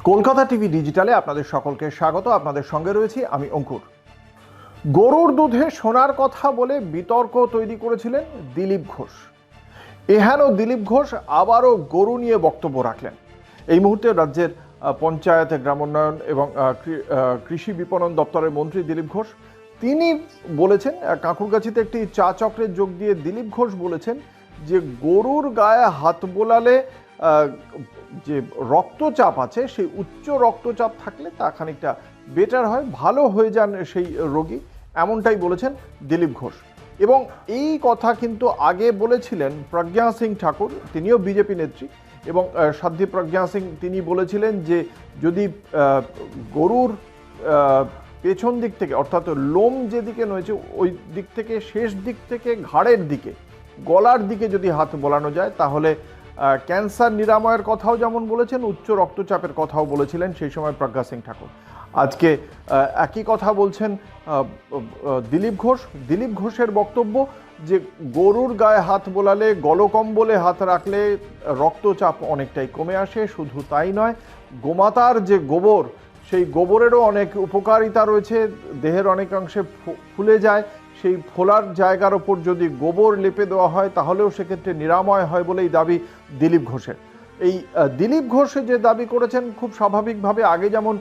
Kolkata TV ডিজিটালে আপনাদের সকলকে স্বাগত। আপনাদের সঙ্গে রয়েছি আমি অঙ্কুর। গরুর দুধে সোনার কথা বলে বিতর্ক তৈরি করেছিলেন দিলীপ ঘোষ। এহেন দিলীপ ঘোষ আবারও গরু নিয়ে বক্তব্য রাখলেন। এই মুহূর্তে রাজ্যের পঞ্চায়েত, গ্রামোন্নয়ন এবং কৃষি বিপণন দপ্তরের মন্ত্রী দিলীপ ঘোষ তিনি বলেছেন, কাঁকুরগাছিতে একটি চা চক্রে যোগ দিয়ে দিলীপ ঘোষ বলেছেন যে গরুর গায়ে হাত বোলালে যে রক্তচাপ আছে সেই উচ্চ রক্তচাপ থাকলে তা খানিকটা বেটার হয়, ভালো হয়ে যান সেই রোগী, এমনটাই বলেছেন দিলীপ ঘোষ। এবং এই কথা কিন্তু আগে বলেছিলেন প্রজ্ঞা সিং ঠাকুর, তিনিও বিজেপি নেত্রী, এবং সাধ্বী প্রজ্ঞা সিং তিনি বলেছিলেন যে যদি গরুর পেছন দিক থেকে অর্থাৎ লোম যেদিকে নয়েছে ওই দিক থেকে শেষ দিক থেকে ঘাড়ের দিকে গলার দিকে যদি হাত বোলানো যায় তাহলে ক্যান্সার নিরাময়ের কথাও যেমন বলেছেন, উচ্চ রক্তচাপের কথাও বলেছিলেন সেই সময় প্রজ্ঞা সিং ঠাকুর। আজকে একই কথা বলছেন দিলীপ ঘোষ। দিলীপ ঘোষের বক্তব্য যে গরুর গায়ে হাত বোলালে, গলকম্বলে হাত রাখলে রক্তচাপ অনেকটাই কমে আসে। শুধু তাই নয়, গোমাতার যে গোবর, সেই গোবরেরও অনেক উপকারিতা রয়েছে। দেহের অনেকাংশে ফুলে যায়, সেই ফোলার জায়গার ওপর যদি গোবর লেপে দেওয়া হয় তাহলেও সেক্ষেত্রে নিরাময় হয় বলেই দাবি দিলীপ ঘোষের। এই দিলীপ ঘোষ যে দাবি করেছেন খুব স্বাভাবিকভাবে, আগে যেমন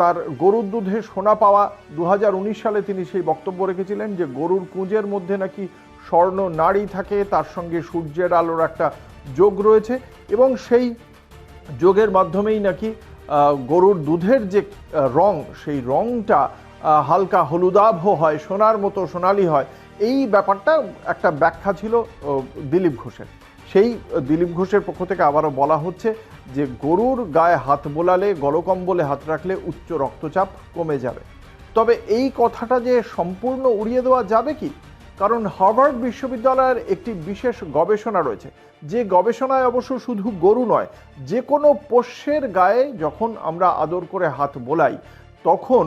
তার গরুর দুধে সোনা পাওয়া 2019 সালে তিনি সেই বক্তব্য রেখেছিলেন যে গরুর কুঁজের মধ্যে নাকি স্বর্ণ নাড়ি থাকে, তার সঙ্গে সূর্যের আলোর একটা যোগ রয়েছে এবং সেই যোগের মাধ্যমেই নাকি গরুর দুধের যে রং, সেই রংটা হালকা হলুদাভ হয়, সোনার মতো সোনালি হয়। এই ব্যাপারটা একটা ব্যাখ্যা ছিল দিলীপ ঘোষের। সেই দিলীপ ঘোষের পক্ষ থেকে আবারও বলা হচ্ছে যে গরুর গায়ে হাত বোলালে, গলকম্বলে হাত রাখলে উচ্চ রক্তচাপ কমে যাবে। তবে এই কথাটা যে সম্পূর্ণ উড়িয়ে দেওয়া যাবে কি? কারণ হার্ভার্ড বিশ্ববিদ্যালয়ের একটি বিশেষ গবেষণা রয়েছে, যে গবেষণায় অবশ্য শুধু গরু নয়, যে কোনো পোষ্যের গায়ে যখন আমরা আদর করে হাত বোলাই তখন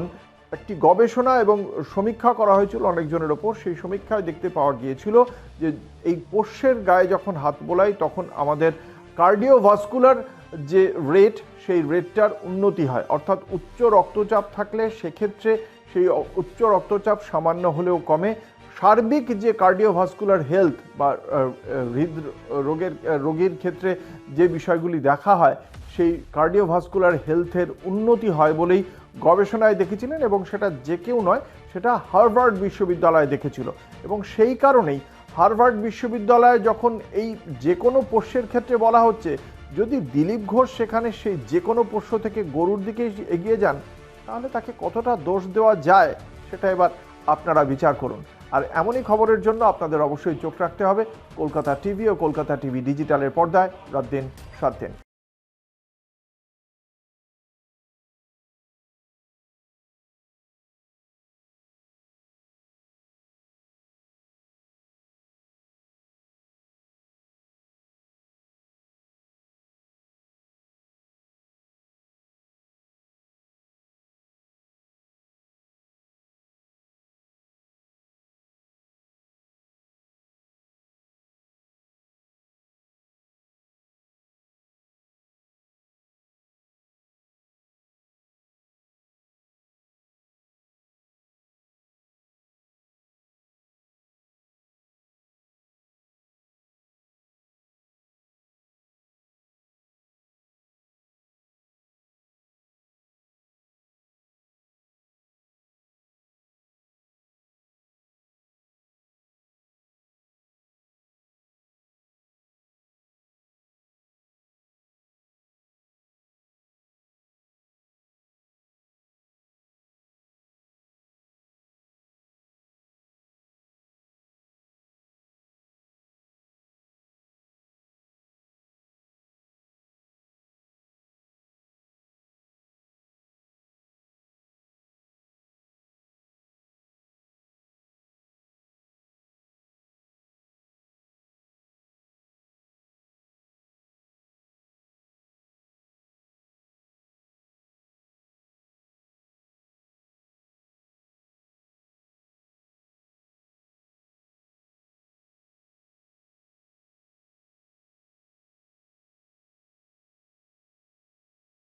একটি গবেষণা এবং সমীক্ষা করা হয়েছিল অনেকজনের ওপর। সেই সমীক্ষায় দেখতে পাওয়া গিয়েছিল যে এই পোষ্যের গায়ে যখন হাত বোলাই তখন আমাদের কার্ডিওভাস্কুলার যে রেট, সেই রেটটার উন্নতি হয়। অর্থাৎ উচ্চ রক্তচাপ থাকলে সেক্ষেত্রে সেই উচ্চ রক্তচাপ সামান্য হলেও কমে। সার্বিক যে কার্ডিওভাস্কুলার হেলথ বা রোগীর ক্ষেত্রে যে বিষয়গুলি দেখা হয়, সেই কার্ডিওভাস্কুলার হেলথের উন্নতি হয় বলেই গবেষণায় দেখেছিলেন, এবং সেটা যে কেউ নয়, সেটা হার্ভার্ড বিশ্ববিদ্যালয় দেখেছিল। এবং সেই কারণেই হার্ভার্ড বিশ্ববিদ্যালয়ে যখন এই যে কোনো পোষ্যের ক্ষেত্রে বলা হচ্ছে, যদি দিলীপ ঘোষ সেখানে সেই যে কোনো পোষ্য থেকে গরুর দিকে এগিয়ে যান তাহলে তাকে কতটা দোষ দেওয়া যায় সেটা এবার আপনারা বিচার করুন। আর এমনই খবরের জন্য আপনাদের অবশ্যই চোখ রাখতে হবে কলকাতা টিভি ও কলকাতা টিভি ডিজিটালের পর্দায় রাত দিন 7 দিন।